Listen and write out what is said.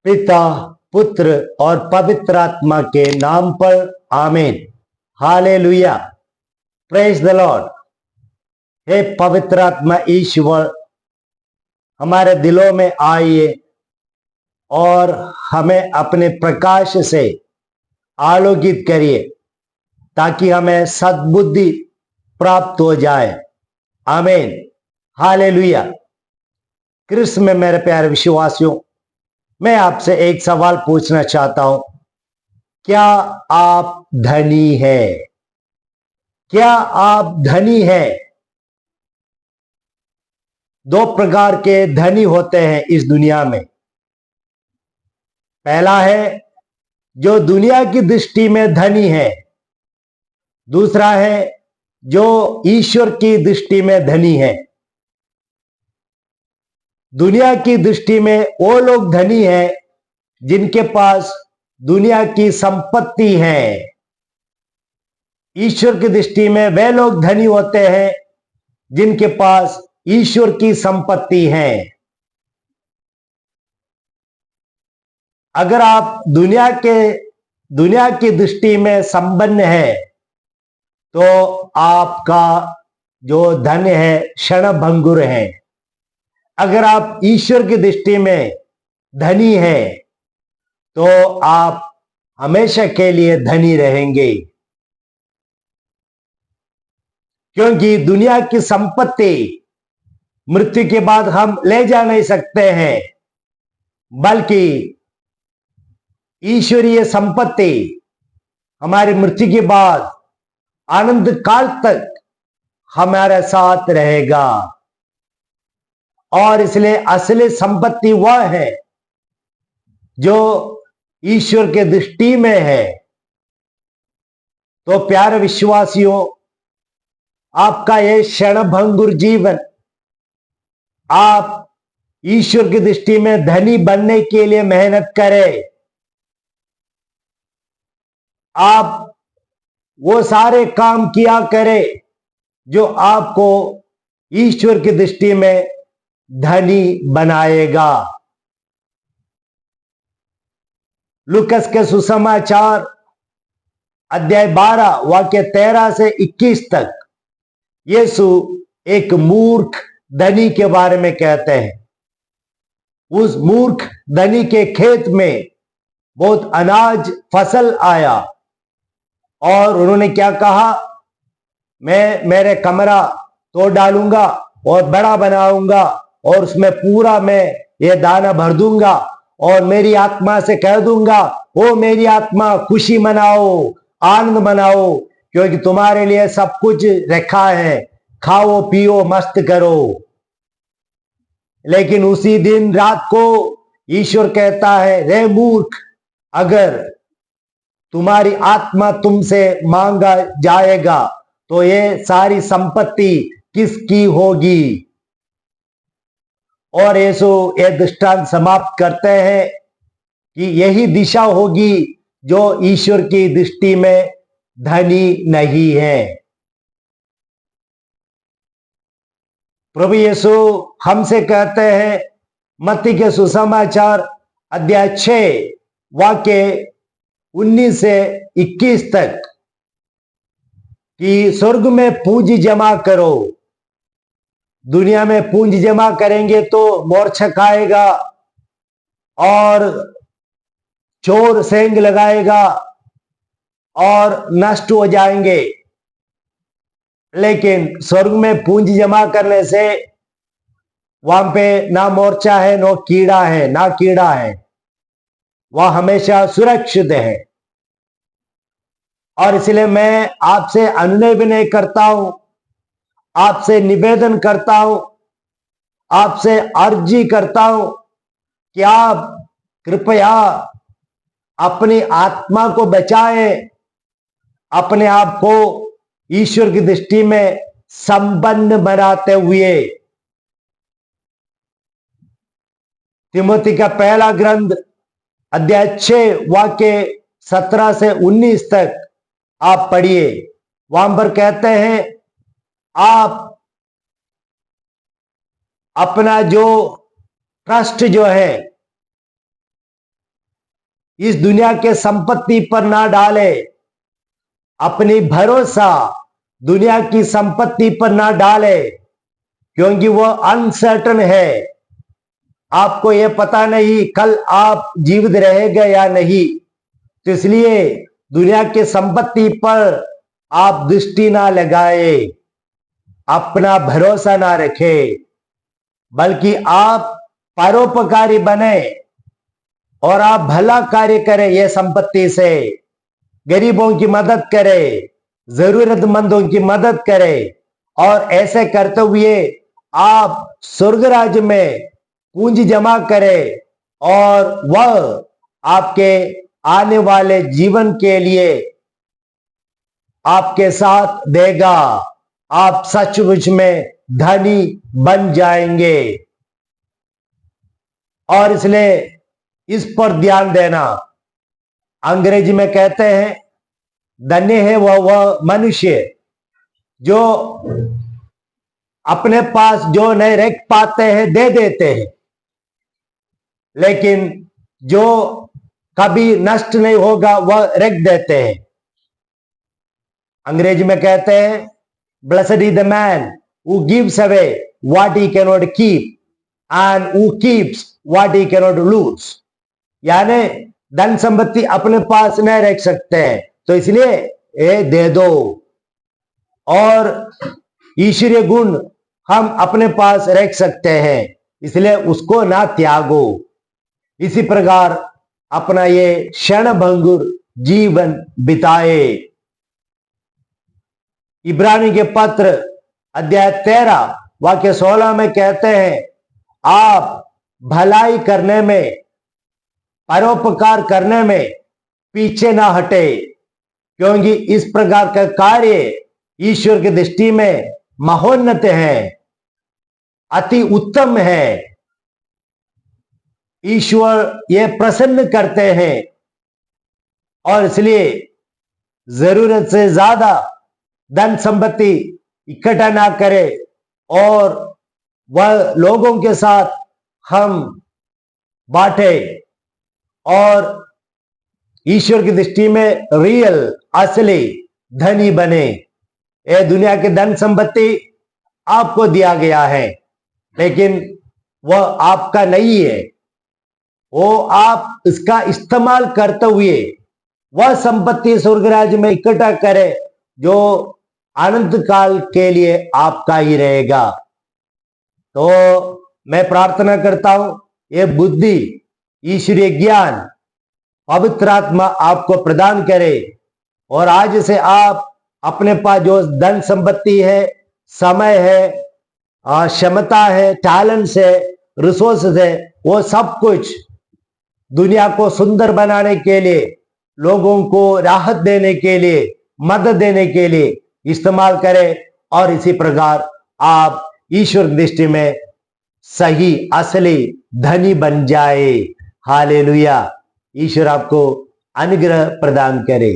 पिता, पुत्र और पवित्र आत्मा के नाम पर आमीन। Hallelujah, praise the Lord. हे पवित्र आत्मा ईश्वर, हमारे दिलों में आइए और हमें अपने प्रकाश से आलोकित करिए ताकि हमें सद्बुद्धि प्राप्त हो जाए। आमीन, हालेलुया। कृष्ण में मेरे प्यारे विश्वासियों, मैं आपसे एक सवाल पूछना चाहता हूं। क्या आप धनी है? क्या आप धनी है? दो प्रकार के धनी होते हैं इस दुनिया में। पहला है जो दुनिया की दृष्टि में धनी है, दूसरा है जो ईश्वर की दृष्टि में धनी है। दुनिया की दृष्टि में वो लोग धनी हैं जिनके पास दुनिया की संपत्ति है। ईश्वर की दृष्टि में वे लोग धनी होते हैं जिनके पास ईश्वर की संपत्ति है। अगर आप दुनिया की दृष्टि में संपन्न है तो आपका जो धन है क्षणभंगुर है। अगर आप ईश्वर की दृष्टि में धनी है तो आप हमेशा के लिए धनी रहेंगे, क्योंकि दुनिया की संपत्ति मृत्यु के बाद हम ले जा नहीं सकते हैं, बल्कि ईश्वरीय संपत्ति हमारी मृत्यु के बाद आनंद काल तक हमारे साथ रहेगा। और इसलिए असली संपत्ति वह है जो ईश्वर के दृष्टि में है। तो प्यारे विश्वासियों, आपका यह क्षणभंगुर जीवन आप ईश्वर की दृष्टि में धनी बनने के लिए मेहनत करें। आप वो सारे काम किया करें जो आपको ईश्वर की दृष्टि में धनी बनाएगा। लूकस के सुसमाचार अध्याय 12 वाक्य 13 से 21 तक यीशु एक मूर्ख धनी के बारे में कहते हैं। उस मूर्ख धनी के खेत में बहुत अनाज फसल आया और उन्होंने क्या कहा, मैं मेरे कमरा तोड़ डालूंगा और बड़ा बनाऊंगा और उसमें पूरा मैं ये दाना भर दूंगा और मेरी आत्मा से कह दूंगा, ओ मेरी आत्मा खुशी मनाओ, आनंद मनाओ, क्योंकि तुम्हारे लिए सब कुछ रखा है, खाओ पियो मस्त करो। लेकिन उसी दिन रात को ईश्वर कहता है, रे मूर्ख, अगर तुम्हारी आत्मा तुमसे मांगा जाएगा तो ये सारी संपत्ति किसकी होगी? और यीशु ये दृष्टांत समाप्त करते हैं कि यही दिशा होगी जो ईश्वर की दृष्टि में धनी नहीं है। प्रभु यीशु हमसे कहते हैं मत्ती के सुसमाचार अध्याय 6 वाक्य 19 से 21 तक कि स्वर्ग में पूंजी जमा करो। दुनिया में पूंजी जमा करेंगे तो मोर्छक आएगा और चोर सेंध लगाएगा और नष्ट हो जाएंगे। लेकिन स्वर्ग में पूंजी जमा करने से वहां पे ना मोर्चा है, ना कीड़ा है, वह हमेशा सुरक्षित है। और इसलिए मैं आपसे अनुनय विनय करता हूं, आपसे निवेदन करता हूं, आपसे अर्जी करता हूं कि आप कृपया अपनी आत्मा को बचाएं, अपने आप को ईश्वर की दृष्टि में संपन्न बनाते हुए। तिमोथी का पहला ग्रंथ अध्याय 6 वाक्य 17 से 19 तक आप पढ़िए। वहां पर कहते हैं, आप अपना जो ट्रस्ट जो है इस दुनिया के संपत्ति पर ना डाले, अपनी भरोसा दुनिया की संपत्ति पर ना डाले, क्योंकि वह अनसर्टन है। आपको यह पता नहीं कल आप जीवित रहेंगे या नहीं, तो इसलिए दुनिया के संपत्ति पर आप दृष्टि ना लगाए, अपना भरोसा ना रखे, बल्कि आप परोपकारी बने और आप भला कार्य करें। यह संपत्ति से गरीबों की मदद करें, जरूरतमंदों की मदद करें, और ऐसे करते हुए आप स्वर्ग राज्य में पूंजी जमा करें और वह आपके आने वाले जीवन के लिए आपके साथ देगा। आप सचमुच में धनी बन जाएंगे। और इसलिए इस पर ध्यान देना। अंग्रेजी में कहते हैं, धन्य है वह मनुष्य जो अपने पास जो नहीं रख पाते हैं दे देते हैं, लेकिन जो कभी नष्ट नहीं होगा वह रख देते हैं। अंग्रेजी में कहते हैं, blessed is the man who gives away what he can not keep and who keeps what he can not lose. यानी धन संपत्ति अपने पास नहीं रख सकते हैं, तो इसलिए ये दे दो। और ईश्वरीय गुण हम अपने पास रख सकते हैं, इसलिए उसको ना त्यागो। इसी प्रकार अपना ये क्षणभंगुर जीवन बिताए। इब्रानी के पत्र अध्याय 13 वाक्य 16 में कहते हैं, आप भलाई करने में, परोपकार करने में पीछे ना हटे, क्योंकि इस प्रकार का कार्य ईश्वर की दृष्टि में महोन्नत है, अति उत्तम है। ईश्वर ये प्रसन्न करते हैं, और इसलिए जरूरत से ज्यादा धन संपत्ति इकट्ठा ना करें और वह लोगों के साथ हम बांटे और ईश्वर की दृष्टि में रियल असली धनी बने। ये दुनिया की धन संपत्ति आपको दिया गया है, लेकिन वह आपका नहीं है। वो आप इसका इस्तेमाल करते हुए वह संपत्ति स्वर्ग राज्य में इकट्ठा करें, जो अनंत काल के लिए आपका ही रहेगा। तो मैं प्रार्थना करता हूं, ये बुद्धि, ईश्वरीय ज्ञान, पवित्र आत्मा आपको प्रदान करे, और आज से आप अपने पास जो धन संपत्ति है, समय है, क्षमता है, टैलेंट्स है, रिसोर्सेज है, वो सब कुछ दुनिया को सुंदर बनाने के लिए, लोगों को राहत देने के लिए, मदद देने के लिए इस्तेमाल करें, और इसी प्रकार आप ईश्वर की दृष्टि में सही असली धनी बन जाए। हालेलुया। ईश्वर आपको अनुग्रह प्रदान करे।